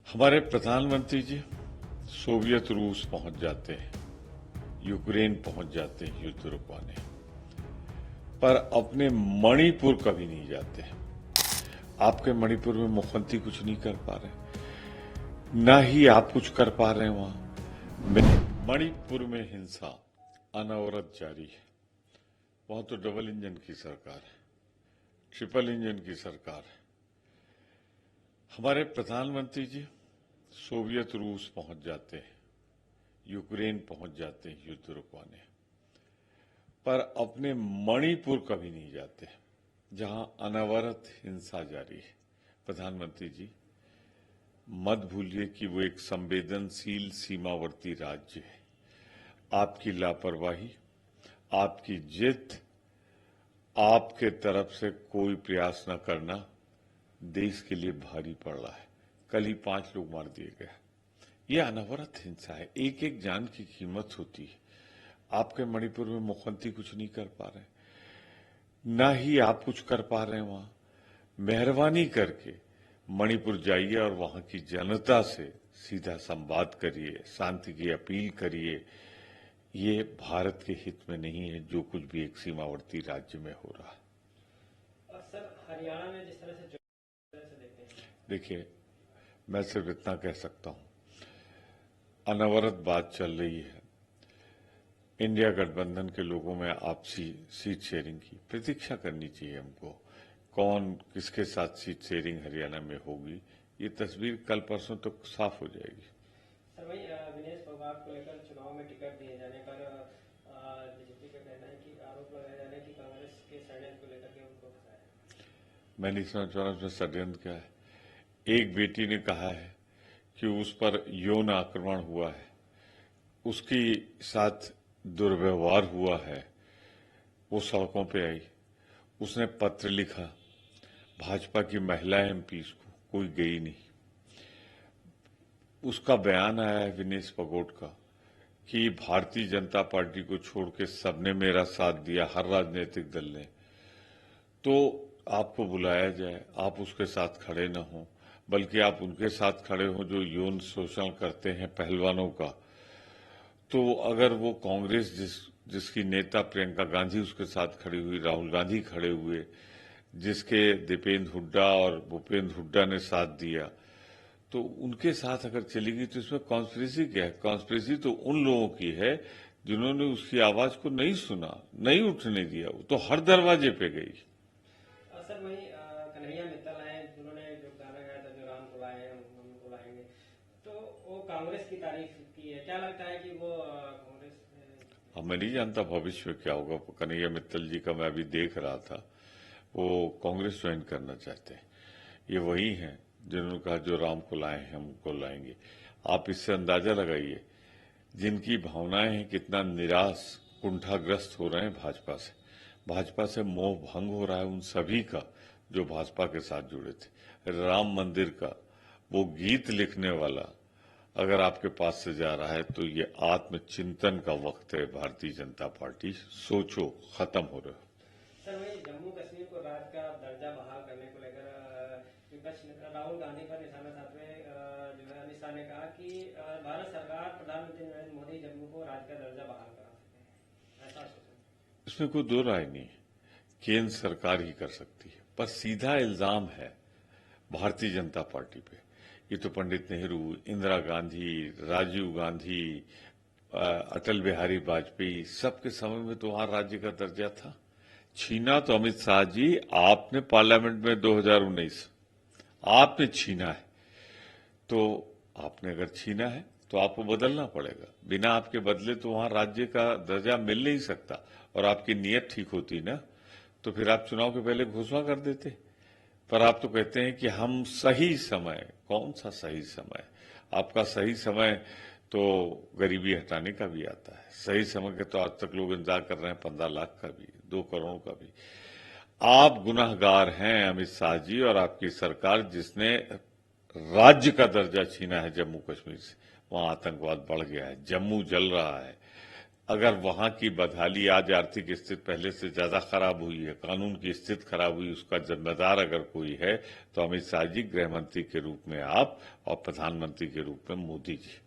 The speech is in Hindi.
हमारे प्रधानमंत्री जी सोवियत रूस पहुंच जाते हैं, यूक्रेन पहुंच जाते हैं युद्ध रुकवाने, पर अपने मणिपुर कभी नहीं जाते। आपके मणिपुर में मुख्यमंत्री कुछ नहीं कर पा रहे, ना ही आप कुछ कर पा रहे हैं वहां। मणिपुर में हिंसा अनवरत जारी है। वहां तो डबल इंजन की सरकार है, ट्रिपल इंजन की सरकार है। हमारे प्रधानमंत्री जी सोवियत रूस पहुंच जाते हैं, यूक्रेन पहुंच जाते हैं युद्ध रुकवाने, पर अपने मणिपुर कभी नहीं जाते, जहां अनवरत हिंसा जारी है। प्रधानमंत्री जी, मत भूलिए कि वो एक संवेदनशील सीमावर्ती राज्य है। आपकी लापरवाही, आपकी जिद, आपके तरफ से कोई प्रयास न करना देश के लिए भारी पड़ रहा है। कल ही 5 लोग मार दिए गए। ये अनवरत हिंसा है, एक एक जान की कीमत होती है। आपके मणिपुर में मुख्यमंत्री कुछ नहीं कर पा रहे, ना ही आप कुछ कर पा रहे हैं वहां। मेहरबानी करके मणिपुर जाइए और वहां की जनता से सीधा संवाद करिए, शांति की अपील करिए। ये भारत के हित में नहीं है जो कुछ भी एक सीमावर्ती राज्य में हो रहा है। और सर, हरियाणा में जिस तरह से देखते हैं, देखिए, मैं सिर्फ इतना कह सकता हूं, अनवरत बात चल रही है इंडिया गठबंधन के लोगों में आपसी सीट शेयरिंग की। प्रतीक्षा करनी चाहिए हमको, कौन किसके साथ सीट शेयरिंग हरियाणा में होगी, ये तस्वीर कल परसों तक तो साफ हो जाएगी। सर वही विनेश फोगाट को लेकर चुनाव में टिकट दिए जाने पर बीजेपी का कहना है कि आरोप लगाए जाने की कांग्रेस के षड्यंत्र को लेकर के उनको फंसाया। मैं नहीं समझ पा रहा उसमें षड्यंत्र क्या है। एक बेटी ने कहा है कि उस पर यौन आक्रमण हुआ है, उसके साथ दुर्व्यवहार हुआ है, वो सड़कों पे आई, उसने पत्र लिखा भाजपा की महिला एमपीज को, कोई गई नहीं। उसका बयान आया है विनेश फोगाट का कि भारतीय जनता पार्टी को छोड़ के सबने मेरा साथ दिया, हर राजनीतिक दल ने। तो आपको बुलाया जाए, आप उसके साथ खड़े न हों, बल्कि आप उनके साथ खड़े हों जो यौन शोषण करते हैं पहलवानों का। तो अगर वो कांग्रेस जिसकी नेता प्रियंका गांधी उसके साथ खड़ी हुई, राहुल गांधी खड़े हुए, जिसके दीपेंद्र हुड्डा और भूपेंद्र हुड्डा ने साथ दिया, तो उनके साथ अगर चलेगी तो इसमें कॉन्स्पिरेसी क्या है? कॉन्स्पिरेसी तो उन लोगों की है जिन्होंने उसकी आवाज को नहीं सुना, नहीं उठने दिया, वो तो हर दरवाजे पे गई। सर वही कन्हैया मित्तल हैं जिन्होंने जो गाना गाया था, जो राम को लाए हैं हम उनको लाएंगे, तो वो कांग्रेस की तारीफ की है। क्या लगता है कि वो कांग्रेस? अब मैं नहीं जानता भविष्य में क्या होगा। कन्हैया मित्तल जी का मैं अभी देख रहा था, वो कांग्रेस ज्वाइन करना चाहते हैं। ये वही हैं जिन्होंने कहा जो राम को लाए हैं हम उनको लाएंगे। आप इससे अंदाजा लगाइए जिनकी भावनाएं हैं कितना निराश, कुंठाग्रस्त हो रहे हैं भाजपा से मोह भंग हो रहा है उन सभी का जो भाजपा के साथ जुड़े थे। राम मंदिर का वो गीत लिखने वाला अगर आपके पास से जा रहा है तो ये आत्मचिंतन का वक्त है। भारतीय जनता पार्टी सोचो, खत्म हो रहे हो। सर वही जम्मू कश्मीर को राज्य का दर्जा बहाल करने को लेकर विपक्ष नेता राहुल गांधी पर निशाना साधते जो है अमित शाह ने कहा कि भारत सरकार, प्रधानमंत्री नरेंद्र मोदी जम्मू को राज्य का दर्जा बहाल करा सकते हैं, ऐसा सोचें। इसमें कोई दो राय नहीं है, केंद्र सरकार ही कर सकती है, पर सीधा इल्जाम है भारतीय जनता पार्टी पे। ये तो पंडित नेहरू, इंदिरा गांधी, राजीव गांधी, अटल बिहारी वाजपेयी, सबके समय में तो वहां राज्य का दर्जा था। छीना तो अमित शाह जी आपने पार्लियामेंट में 2019 आपने छीना है। तो आपने अगर छीना है तो आपको बदलना पड़ेगा। बिना आपके बदले तो वहां राज्य का दर्जा मिल नहीं सकता। और आपकी नीयत ठीक होती ना तो फिर आप चुनाव के पहले घोषणा कर देते। पर आप तो कहते हैं कि हम सही समय, कौन सा सही समय? आपका सही समय तो गरीबी हटाने का भी आता है। सही समय के तो आज तक लोग इंतजार कर रहे हैं 15 लाख का भी, 2 करोड़ का भी। आप गुनाहगार हैं अमित शाह जी और आपकी सरकार, जिसने राज्य का दर्जा छीना है जम्मू कश्मीर से। वहां आतंकवाद बढ़ गया है, जम्मू जल रहा है, अगर वहां की बदहाली, आज आर्थिक स्थिति पहले से ज्यादा खराब हुई है, कानून की स्थिति खराब हुई, उसका जिम्मेदार अगर कोई है तो अमित शाह जी, गृह मंत्री के रूप में आप और प्रधानमंत्री के रूप में मोदी जी।